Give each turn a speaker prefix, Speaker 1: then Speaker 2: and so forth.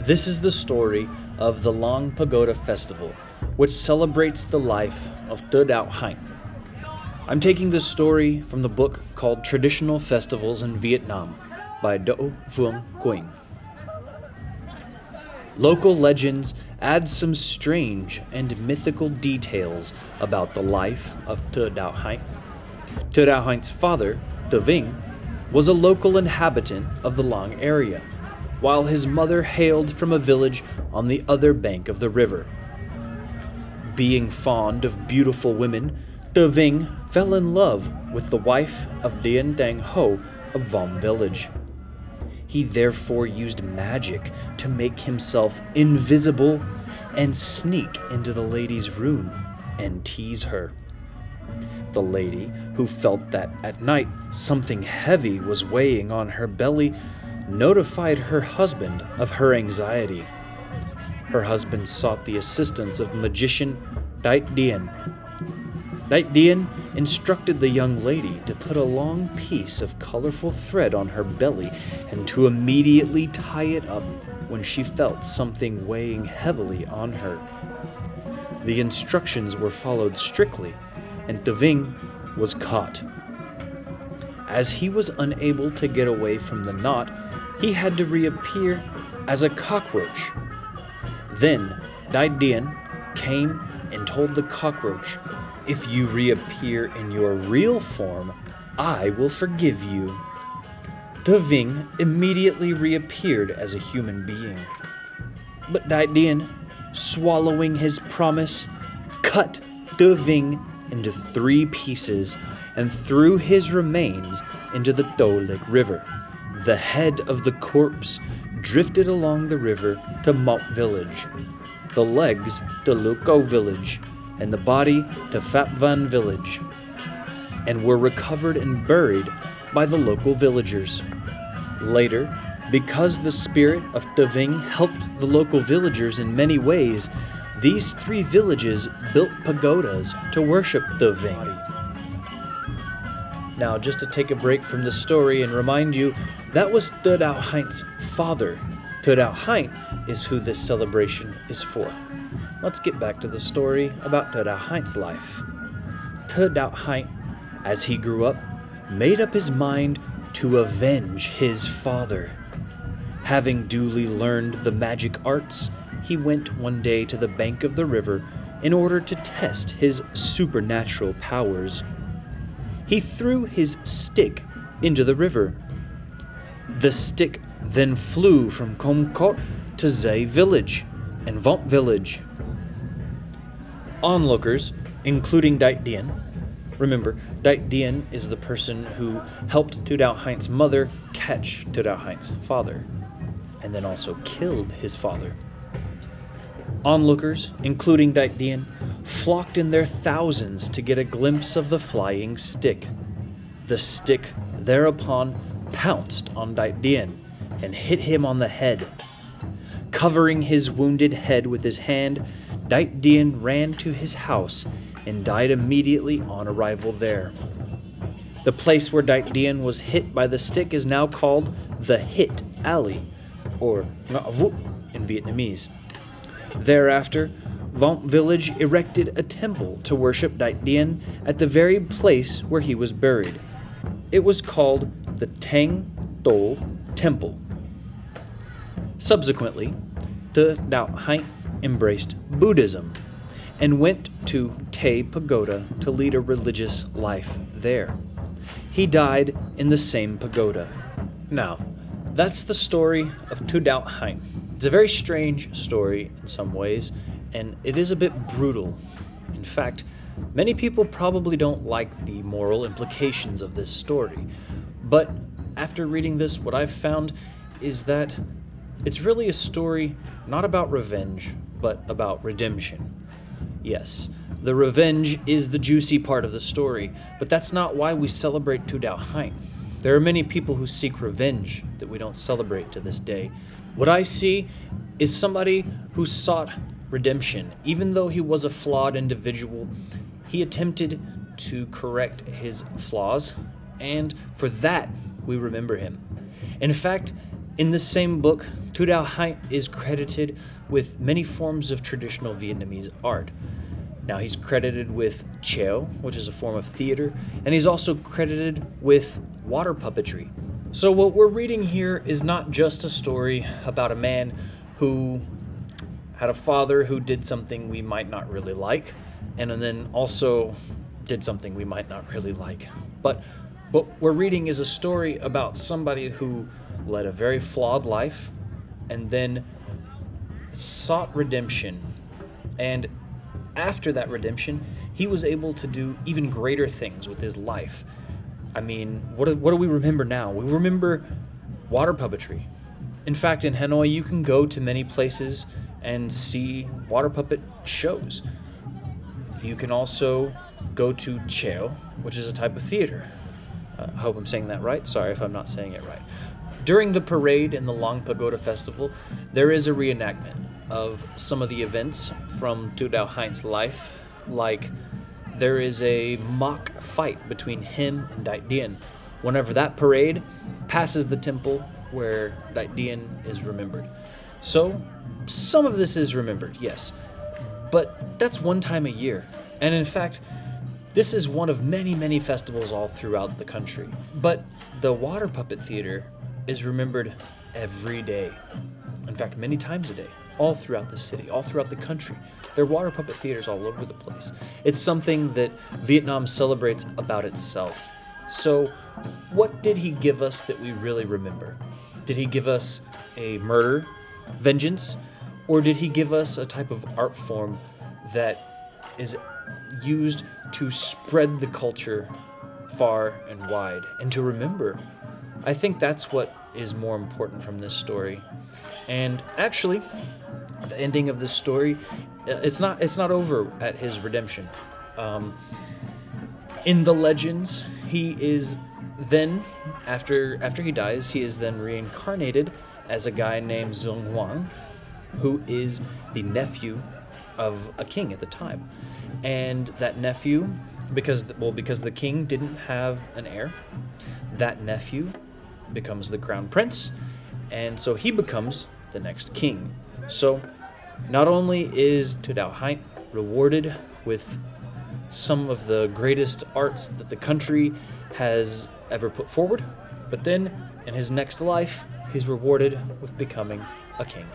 Speaker 1: This is the story of the Lang Pagoda festival, which celebrates the life of Tu Dao Hanh. I'm taking this story from the book called Traditional Festivals in Vietnam by Do Phuong Quynh. Local legends add some strange and mythical details about the life of Tu Dao Hanh. Tu Dao Hanh's father, Tu Vinh, was a local inhabitant of the Lang area, while his mother hailed from a village on the other bank of the river. Being fond of beautiful women, Tu Vinh fell in love with the wife of Dien Dang Ho of Vom village. He therefore used magic to make himself invisible and sneak into the lady's room and tease her. The lady, who felt that at night something heavy was weighing on her belly, notified her husband of her anxiety. Her husband sought the assistance of magician Dait Dien. Dait Dien instructed the young lady to put a long piece of colorful thread on her belly and to immediately tie it up when she felt something weighing heavily on her. The instructions were followed strictly, and Tu Vinh was caught. As he was unable to get away from the knot, he had to reappear as a cockroach. Then Dait Dien came and told the cockroach, "If you reappear in your real form, I will forgive you." Tu Vinh immediately reappeared as a human being. But Dait Dien, swallowing his promise, cut Tu Vinh into 3 pieces and threw his remains into the Do Lick River. The head of the corpse drifted along the river to Mop village, the legs to Luco village, and the body to Phap Van village, and were recovered and buried by the local villagers. Later, because the spirit of Tu Vinh helped the local villagers in many ways, these 3 villages built pagodas to worship Tu Vinh. Now, just to take a break from the story and remind you, that was Tu Dao Hanh's father. Tu Dao Hanh is who this celebration is for. Let's get back to the story about Tu Dao Hanh's life. Tu Dao Hanh, as he grew up, made up his mind to avenge his father. Having duly learned the magic arts, he went one day to the bank of the river in order to test his supernatural powers. He threw his stick into the river. The stick then flew from Com Cot to Zay village and Vomp village. Onlookers, including Dait Dien, remember, Dait Dien is the person who helped Tu Dao Hanh's mother catch Tu Dao Hanh's father, and then also killed his father. Onlookers, including Dait Dien, flocked in their thousands to get a glimpse of the flying stick. The stick thereupon pounced on Dait Dien and hit him on the head. Covering his wounded head with his hand, Dait Dien ran to his house and died immediately on arrival there. The place where Dait Dien was hit by the stick is now called the Hit Alley, or Ngã Vút in Vietnamese. Thereafter, Vomp village erected a temple to worship Dait Dien at the very place where he was buried. It was called the Tang Do Temple. Subsequently, Tu Dao Hanh embraced Buddhism and went to Tay Pagoda to lead a religious life there. He died in the same pagoda. Now, that's the story of Tu Dao Hanh. It's a very strange story in some ways, and it is a bit brutal. In fact, many people probably don't like the moral implications of this story. But after reading this, what I've found is that it's really a story not about revenge, but about redemption. Yes, the revenge is the juicy part of the story, but that's not why we celebrate Tu Dao Hanh. There are many people who seek revenge that we don't celebrate to this day. What I see is somebody who sought redemption. Even though he was a flawed individual, he attempted to correct his flaws, and for that, we remember him. In fact, in this same book, Tu Dao Hanh is credited with many forms of traditional Vietnamese art. Now, he's credited with cheo, which is a form of theater, and he's also credited with water puppetry. So what we're reading here is not just a story about a man who had a father who did something we might not really like, and then also did something we might not really like. But what we're reading is a story about somebody who led a very flawed life and then sought redemption. And after that redemption, he was able to do even greater things with his life. I mean, what do we remember now? We remember water puppetry. In fact, in Hanoi, you can go to many places and see water puppet shows. You can also go to cheo, which is a type of theater. I hope I'm saying that right. Sorry if I'm not saying it right. During the parade in the Lang Pagoda festival, there is a reenactment of some of the events from Tu Dao Hanh's life, like there is a mock fight between him and Dai Dien whenever that parade passes the temple where Dai Dien is remembered. So, some of this is remembered, yes, but that's one time a year. And in fact, this is one of many, many festivals all throughout the country. But the water puppet theater is remembered every day. In fact, many times a day, all throughout the city, all throughout the country. There are water puppet theaters all over the place. It's something that Vietnam celebrates about itself. So, what did he give us that we really remember? Did he give us a murder, vengeance, or did he give us a type of art form that is used to spread the culture far and wide and to remember? I think that's what is more important from this story. And actually, the ending of this story, it's not over at his redemption. In the legends, he is then, after he dies, he is then reincarnated as a guy named Zong Huang, who is the nephew of a king at the time. And that nephew, because the king didn't have an heir, that nephew becomes the crown prince, and so he becomes the next king. So not only is Tu Dao Hanh rewarded with some of the greatest arts that the country has ever put forward, but then in his next life, he's rewarded with becoming a king.